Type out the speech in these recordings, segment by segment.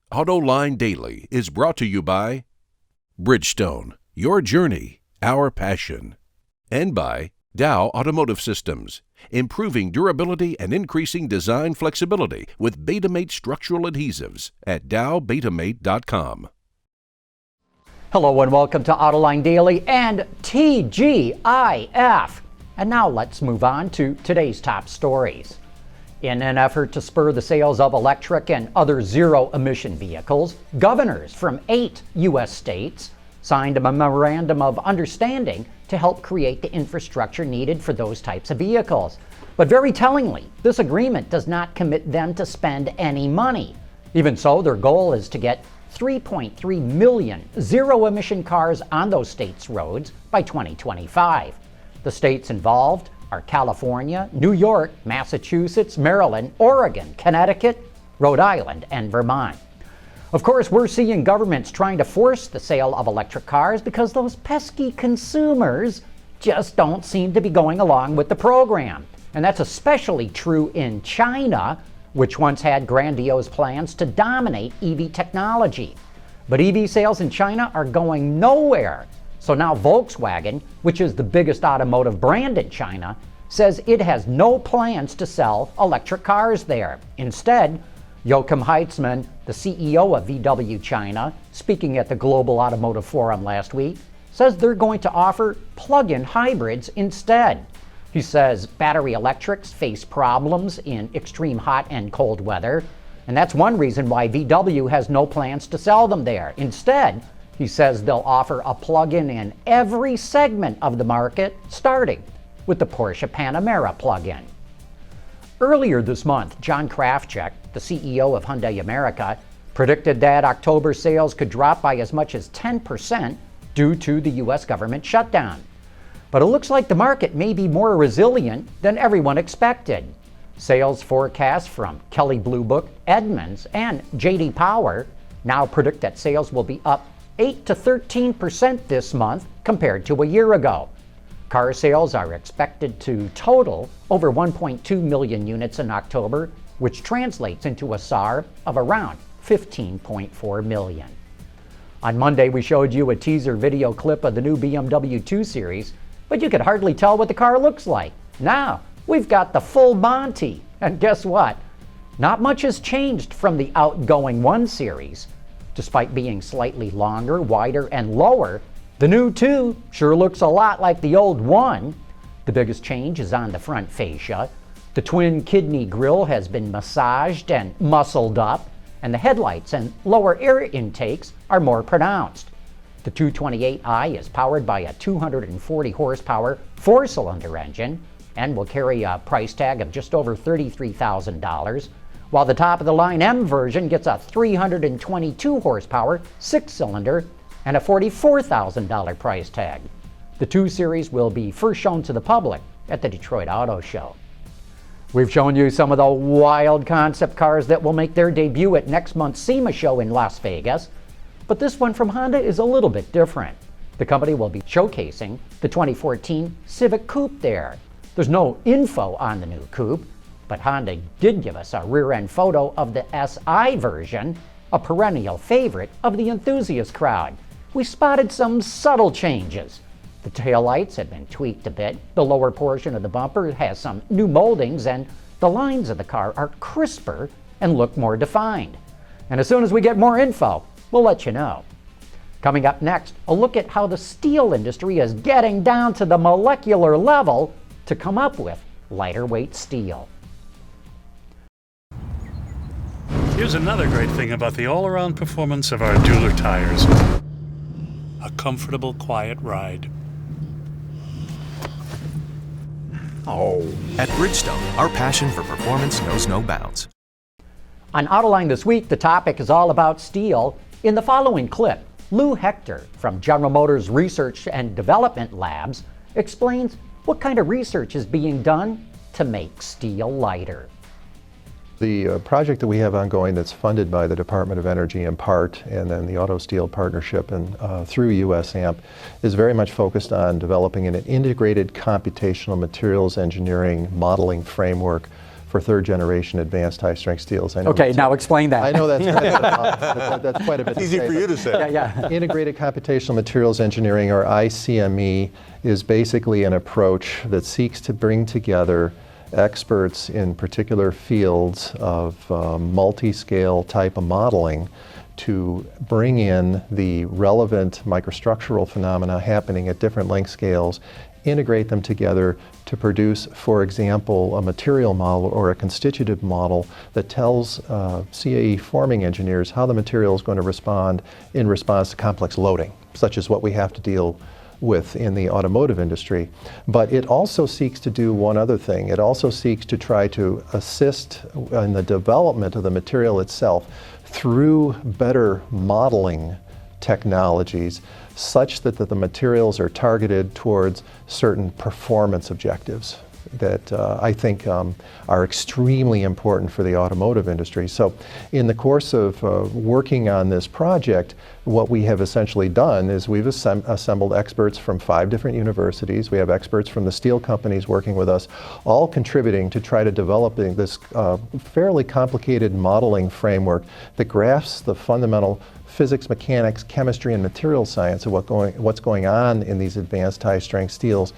Autoline Daily is brought to you by Bridgestone, your journey, our passion, and by Dow Automotive Systems, improving durability and increasing design flexibility with Betamate structural adhesives at dowbetamate.com. Hello and welcome to Autoline Daily and TGIF. And now let's move on to today's top stories. In an effort to spur the sales of electric and other zero-emission vehicles, governors from 8 U.S. states signed a memorandum of understanding to help create the infrastructure needed for those types of vehicles. But very tellingly, this agreement does not commit them to spend any money. Even so, their goal is to get 3.3 million zero-emission cars on those states' roads by 2025. The states involved are California, New York, Massachusetts, Maryland, Oregon, Connecticut, Rhode Island, and Vermont. Of course, we're seeing governments trying to force the sale of electric cars because those pesky consumers just don't seem to be going along with the program. And that's especially true in China, which once had grandiose plans to dominate EV technology. But EV sales in China are going nowhere. So now Volkswagen, which is the biggest automotive brand in China, says it has no plans to sell electric cars there. Instead, Joachim Heitzmann, the CEO of VW China, speaking at the Global Automotive Forum last week, says they're going to offer plug-in hybrids instead. He says battery electrics face problems in extreme hot and cold weather, and that's one reason why VW has no plans to sell them there. Instead, he says they'll offer a plug-in in every segment of the market, starting with the Porsche Panamera plug-in. Earlier this month, John Krafcik, the CEO of Hyundai America, predicted that October sales could drop by as much as 10% due to the U.S. government shutdown. But it looks like the market may be more resilient than everyone expected. Sales forecasts from Kelley Blue Book, Edmunds, and J.D. Power now predict that sales will be up 8 to 13% this month compared to a year ago. Car sales are expected to total over 1.2 million units in October, which translates into a SAAR of around 15.4 million. On Monday, we showed you a teaser video clip of the new BMW 2 Series, but you could hardly tell what the car looks like. Now, we've got the full Monty, and guess what? Not much has changed from the outgoing 1 Series. Despite being slightly longer, wider, and lower, the new 2 sure looks a lot like the old 1. The biggest change is on the front fascia. The twin kidney grille has been massaged and muscled up, and the headlights and lower air intakes are more pronounced. The 228i is powered by a 240 horsepower 4-cylinder engine and will carry a price tag of just over $33,000. While the top-of-the-line M version gets a 322 horsepower 6-cylinder and a $44,000 price tag. The 2 Series will be first shown to the public at the Detroit Auto Show. We've shown you some of the wild concept cars that will make their debut at next month's SEMA show in Las Vegas, but this one from Honda is a little bit different. The company will be showcasing the 2014 Civic Coupe there. There's no info on the new Coupe, but Honda did give us a rear-end photo of the SI version, a perennial favorite of the enthusiast crowd. We spotted some subtle changes. The taillights had been tweaked a bit, the lower portion of the bumper has some new moldings, and the lines of the car are crisper and look more defined. And as soon as we get more info, we'll let you know. Coming up next, a look at how the steel industry is getting down to the molecular level to come up with lighter weight steel. Here's another great thing about the all-around performance of our Dueler tires. A comfortable, quiet ride. At Bridgestone, our passion for performance knows no bounds. On Autoline this week, the topic is all about steel. In the following clip, Lou Hector from General Motors Research and Development Labs explains what kind of research is being done to make steel lighter. The project that we have ongoing that's funded by the Department of Energy in part, and then the Auto Steel Partnership and through USAMP, is very much focused on developing an integrated computational materials engineering modeling framework for third-generation advanced high-strength steels. I know Okay, now explain that. I know that's quite a bit. Easy for you to say. Yeah. Integrated Computational Materials Engineering, or ICME, is basically an approach that seeks to bring together experts in particular fields of multi-scale type of modeling to bring in the relevant microstructural phenomena happening at different length scales, integrate them together to produce, for example, a material model or a constitutive model that tells CAE forming engineers how the material is going to respond in response to complex loading, such as what we have to deal with in the automotive industry. But it also seeks to do one other thing. It also seeks to try to assist in the development of the material itself through better modeling technologies, such that the materials are targeted towards certain performance objectives that I think are extremely important for the automotive industry. So in the course of working on this project, what we have essentially done is we've assembled experts from 5 different universities. We have experts from the steel companies working with us, all contributing to try to develop this fairly complicated modeling framework that grasps the fundamental physics, mechanics, chemistry, and material science of what's going on in these advanced high-strength steels,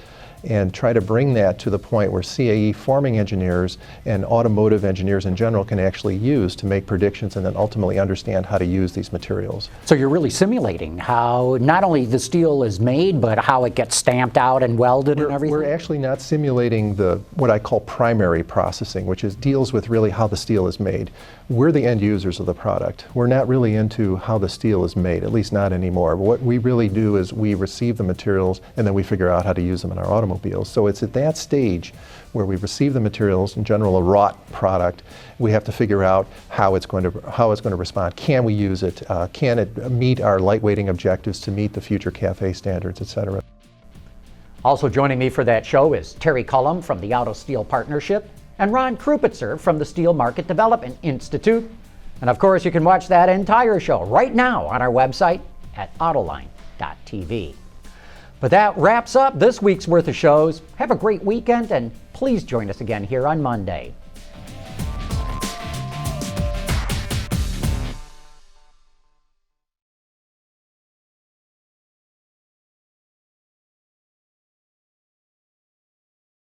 and try to bring that to the point where CAE forming engineers and automotive engineers in general can actually use to make predictions and then ultimately understand how to use these materials. So you're really simulating how not only the steel is made, but how it gets stamped out and welded and everything? We're actually not simulating what I call primary processing, which deals with really how the steel is made. We're the end users of the product. We're not really into how the steel is made, at least not anymore. What we really do is we receive the materials and then we figure out how to use them in our automobiles. So it's at that stage where we receive the materials, in general a wrought product. We have to figure out how it's going to respond. Can we use it? Can it meet our lightweighting objectives to meet the future CAFE standards, et cetera? Also joining me for that show is Terry Cullum from the Auto Steel Partnership and Ron Krupitzer from the Steel Market Development Institute. And of course, you can watch that entire show right now on our website at Autoline.tv. But that wraps up this week's worth of shows. Have a great weekend, and please join us again here on Monday.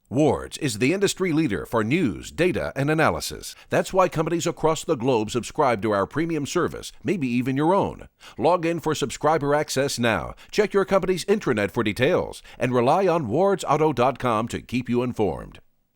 Wards is the industry leader for news, data, and analysis. That's why companies across the globe subscribe to our premium service, maybe even your own. Log in for subscriber access now. Check your company's intranet for details, and rely on wardsauto.com to keep you informed.